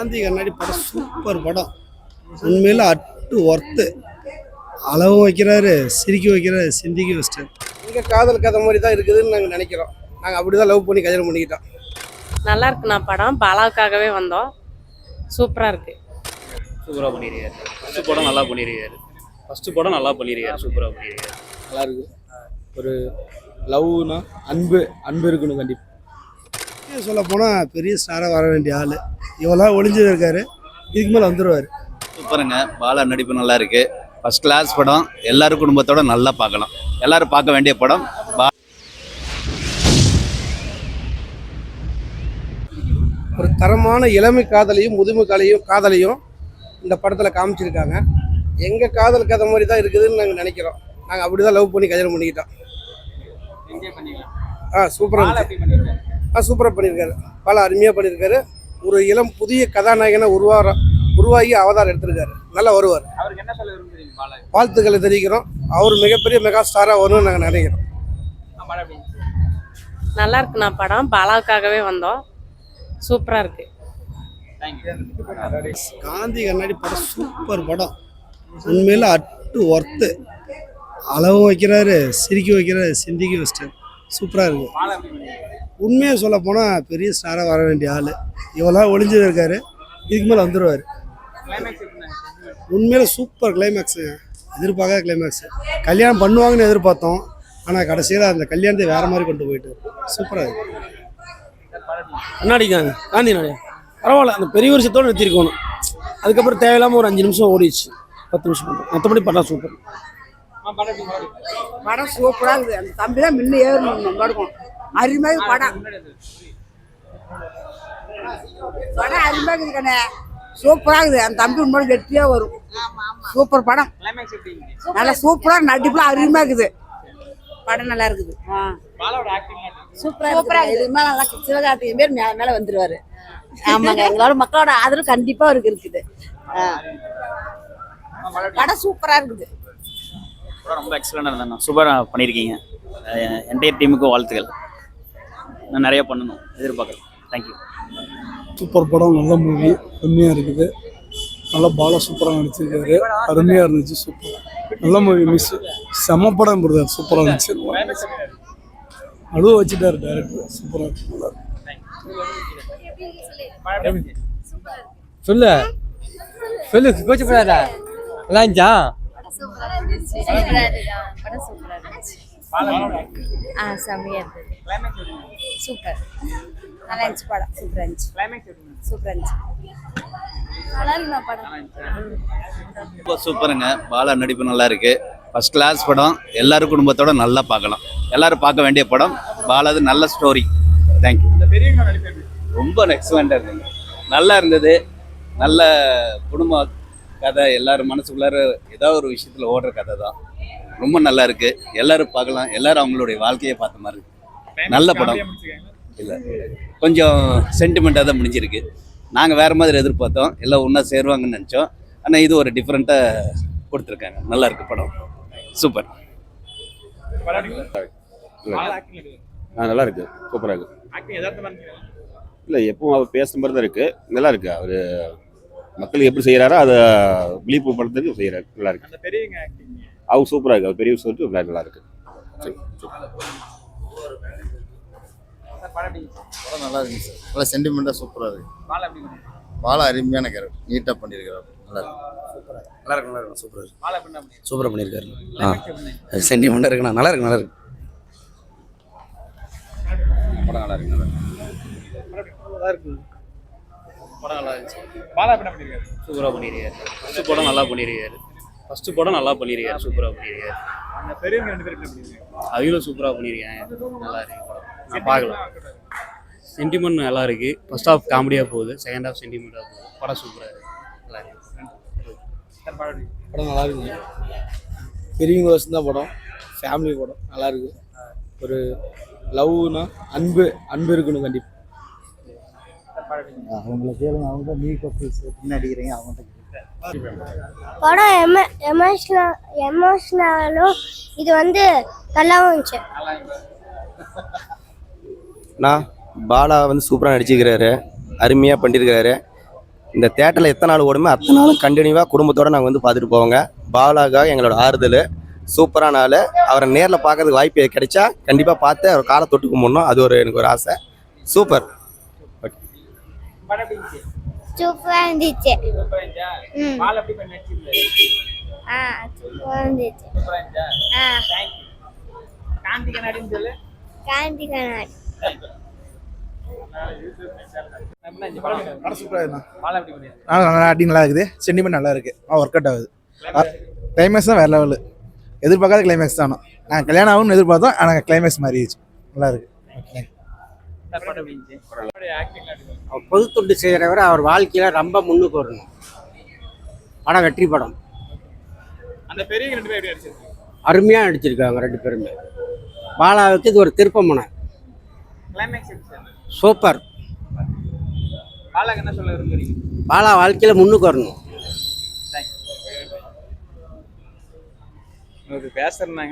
காந்தி கண்ணாடி படம் சூப்பர் படம். உண்மையில் அட்டு ஒர்த்து. அளவும் வைக்கிறாரு, சிரிக்க வைக்கிறாரு, சிந்திக்க வச்சிட்டாரு. எங்கள் காதல் கதை மாதிரி தான் இருக்குதுன்னு நாங்கள் நினைக்கிறோம். நாங்கள் அப்படி தான் லவ் பண்ணி கல்யாணம் பண்ணிக்கிட்டோம். நல்லா இருக்குண்ணா படம். பாலாவுக்காகவே வந்தோம். சூப்பராக இருக்கு. சூப்பராக பண்ணியிருக்காரு. ஃபஸ்ட்டு படம் நல்லா பண்ணியிருக்காரு. சூப்பராக பண்ணியிருக்காரு. நல்லா இருக்கு. ஒரு லவ்னா அன்பு இருக்கணும் கண்டிப்பாக. சொல்ல போனால் பெரிய ஸ்டாராக வர வேண்டிய ஆள் இவ்வளோ ஒளிஞ்சு இருக்காரு. இதுக்கு மேலே வந்துடுவார். சூப்பருங்க. பாலா நடிப்பு நல்லா இருக்கு. ஃபர்ஸ்ட் கிளாஸ் படம். எல்லாரும் குடும்பத்தோட நல்லா பார்க்கலாம். எல்லாரும் பார்க்க வேண்டிய படம். ஒரு தரமான இளமை காதலையும் முதுமை காதலையும் இந்த படத்தில் காமிச்சிருக்காங்க. எங்கள் காதல் கதை மாதிரி தான் இருக்குதுன்னு நாங்கள் நினைக்கிறோம். நாங்கள் அப்படி தான் லவ் பண்ணி கல்யாணம் பண்ணிக்கிட்டோம். சூப்பராக சூப்பராக பண்ணியிருக்காரு. பாலா அருமையாக பண்ணியிருக்காரு. ஒரு இளம் புதிய கதாநாயகனை உருவாகி அவதாரம் எடுத்திருக்காரு. நல்லா வருவார். வாழ்த்துக்களை தெரிவிக்கிறோம். அவர் மிகப்பெரிய மெகா ஸ்டாராக வரும்னு நாங்கள் நினைக்கிறோம். நல்லா இருக்குண்ணா படம். பாலாவுக்காகவே வந்தோம். சூப்பராக இருக்கு. காந்தி கண்ணாடி படம் சூப்பர் படம். உண்மையில் அட்டு ஒர்த்து. அளவும் வைக்கிறாரு, சிரிக்க வைக்கிறாரு, சிந்திக்க வச்சிட்டாரு. சூப்பராக இருக்கு. உண்மையாக சொல்ல போனால் பெரிய ஸ்டாராக வர வேண்டிய ஆள் இவ்வளோ ஒளிஞ்சு இருக்காரு. இதுக்கு மேலே வந்துடுவார். உண்மையில சூப்பர் கிளைமேக்ஸு. எதிர்பார்க்காத கிளைமேக்ஸு. கல்யாணம் பண்ணுவாங்கன்னு எதிர்பார்த்தோம். ஆனால் கடைசியில் அந்த கல்யாணத்தை வேறு மாதிரி கொண்டு போயிட்டு சூப்பராக இருக்கு. கண்ணாடிக்காங்க காந்தி நாடியா பரவாயில்ல. அந்த பெரிய வருஷத்தோடு நிறுத்திருக்கணும். அதுக்கப்புறம் தேவையில்லாமல் ஒரு 5 நிமிஷம் ஓடிச்சு, 10 நிமிஷம் பண்ணுறோம். மற்றபடி படம் சூப்பர். படம் சூப்பராக இருக்குது. அந்த தம்பி தான் முன்ன ஏறணும் படுக்கும். அருமையாக படம் அருமையாக இருக்குது கண்ணே. சூப்பராக இருக்குது. அந்த தம்பி உண்மையோட கெட்டியாக வரும். சூப்பர் படம். நல்லா சூப்பராக நடிப்புலாம் அருமையாக இருக்குது. படம் நல்லா இருக்குது. சூப்பராக இருக்குது. நல்லா சிவகார்த்திகேயன் பேர் மேலே வந்துடுவார். ஆமாங்க. எங்களோட மக்களோட ஆதரவு கண்டிப்பாக அவருக்கு இருக்குது. படம் சூப்பராக இருக்குது. ரொம்ப எக்ஸலண்டாக இருந்தாண்ணா. சூப்பராக பண்ணியிருக்கீங்க. என்டையர் டீமுக்கும் வாழ்த்துக்கள். நான் நிறைய பண்ணணும் எதிர்பார்க்குறேன். தேங்க்யூ. சூப்பர் படம். நல்ல மூவி. அருமையாக இருக்குது. நல்லா பாலா சூப்பராக நடிச்சிருக்காரு. அருமையாக இருந்துச்சு. சூப்பர். நல்ல மூவி. செம்ம படம் பிரதர். சூப்பராக இருந்துச்சு. அழுவ வச்சுட்டாரு டேரக்டர். சூப்பராக இருக்கு. சொல்லு கோச்சப்படாதா. நல்லா இருந்துச்சா? செம்மையா இருந்தது. சூப்பர். நல்லா இருந்துச்சு படம். சூப்பராக இருந்துச்சு. சூப்பராக இருந்துச்சு. நல்லா இருக்குண்ணா படம். சூப்பருங்க. பாலா நடிப்பு நல்லா இருக்கு. ஃபர்ஸ்ட் கிளாஸ் படம். எல்லாரும் குடும்பத்தோட நல்லா பார்க்கலாம். எல்லாரும் பார்க்க வேண்டிய படம். பாலாது நல்ல ஸ்டோரி. தேங்க்யூ. ரொம்ப எக்ஸலண்டாக இருந்தது. நல்லா இருந்தது. நல்ல குடும்ப கதை. எல்லாரும் மனசுக்குள்ளார ஏதாவது ஒரு விஷயத்தில் ஓடுற கதை தான். ரொம்ப நல்லா இருக்கு. எல்லாரும் பார்க்கலாம். எல்லாரும் அவங்களுடைய வாழ்க்கையை பார்த்த மாதிரி இருக்கு. நல்ல படம். இல்லை கொஞ்சம் சென்டிமெண்ட்டாக தான் முடிஞ்சிருக்கு. நாங்கள் வேறு மாதிரி எதிர்பார்த்தோம். எல்லாம் ஒன்றா சேருவாங்கன்னு நினச்சோம். ஆனால் இது ஒரு டிஃப்ரெண்ட்டாக கொடுத்துருக்காங்க. நல்லா இருக்கு படம். சூப்பர். நல்லா இருக்கு. சூப்பராக இருக்கு. இல்லை எப்பவும் அவர் பேசுகிற மாதிரி தான் இருக்கு. நல்லா இருக்கு. அவர் மக்களுக்கு எப்படி செய்கிறாரோ அதை விழிப்பு படுத்துறதுக்கு செய்கிறாரு. நல்லா இருக்கு. அவர் சூப்பராக இருக்கு. அவர் பெரிய சொல்லிட்டு நல்லா இருக்கு. படம் நல்லா இருக்குங்க சார். நல்லா சென்டிமெண்ட்டாக சூப்பராக இருக்கு. பாலா அருமையான கேரக்டர். நீட்டாக பண்ணியிருக்காரு. நல்லா இருக்கு. நல்லா இருக்கு. சூப்பராக பண்ணியிருக்காரு. சென்டிமெண்ட்டாக இருக்குண்ணா. நல்லா இருக்கு. படம் நல்லா இருக்கு. படம் நல்லா இருந்துச்சு. சூப்பராக பண்ணியிருக்காரு. ஃபஸ்ட்டு படம் நல்லா பண்ணியிருக்காரு. சூப்பராக பண்ணியிருக்காரு. அவங்களும் சூப்பராக பண்ணியிருக்காங்க. நல்லா இருக்கு படம். நான் பார்க்கலாம். சென்டிமெண்ட் நல்லா இருக்கு. ஃபர்ஸ்ட் ஹாஃப் காமெடியாக போகுது. செகண்ட் ஹாஃப் சென்டிமெண்ட்டாக போகுது. படம் சூப்பராக இருக்கு. நல்லா இருக்கு. படம் நல்லா இருக்குங்க. பெரியவங்க வருஷம் தான் படம். ஃபேமிலி படம். நல்லா இருக்கு. ஒரு லவ்னா அன்பு இருக்கணும் கண்டிப்பாக. அவங்கள கேளுங்க. அவங்க தான் நீ பின்னாடி அடிக்கிறீங்க. அவங்கள்ட்ட படம் எமோஷனலும் இது நல்லாவும் இருந்துச்சு. பாலா சூப்பராக நடிச்சிருக்கிறாரு. அருமையாக பண்ணியிருக்கிறாரு. இந்த தேட்டரில் எத்தனை நாள் ஓடுமே அத்தனை நாளும் கண்டினியூவாக குடும்பத்தோடு நாங்கள் வந்து பார்த்துட்டு போவோங்க. பாலாக்காக எங்களோட ஆறுதல். சூப்பரான ஆள். அவரை நேரில் பார்க்கறதுக்கு வாய்ப்பு கிடைச்சா கண்டிப்பாக பார்த்து அவர் காலை தொட்டு கும்பிடணும். அது எனக்கு ஒரு ஆசை. சூப்பர். சூப்பரா இருந்துச்சு. சூப்பரா இருந்துச்சு. காந்தி கண்ணாடி. ஆக்டிங் நல்லா இருக்குது. சென்டிமெண்ட் நல்லா இருக்கு. ஒர்க் அவுட் ஆகுது. கிளைமேக்ஸ் தான் வேற லெவலு. எதிர்பார்க்காத கிளைமேக்ஸ் தானோ. நாங்கள் கல்யாணம் ஆகும்னு எதிர்பார்த்தோம். ஆனால் கிளைமேக்ஸ் மாறிடுச்சு. நல்லா இருக்கு. பொது தொண்டு செய்கிறவர் அவர் வாழ்க்கையில் ரொம்ப முன்னுக்கு வரணும். படம் வெற்றி படம். அந்த பெரிய 2 பேர் எப்படி அடிச்சிருக்காங்க? அருமையாக நடிச்சிருக்காங்க 2 பேருமே. பாலாவுக்கு இது ஒரு திருப்பமுனை. சூப்பர். பாலாக்கு என்ன சொல்ல விரும்புறீங்க? பாலா வாழ்க்கையில் முன்னுக்கு வரணும். பேசுறாங்க.